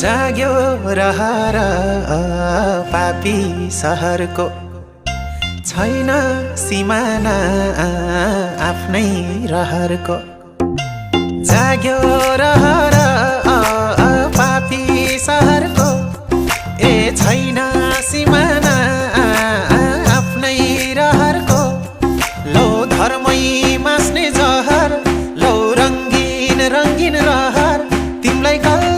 जाग्यो रहर पापी सहरको छैन सिमाना आफ्नै रहरको जाग्यो रहर पापी सहरको ए छैन सिमाना आफ्नै रहरको लौ धर्मै मास्ने जहर लौ रङ्गीन रङ्गीन रहर तिमीलाई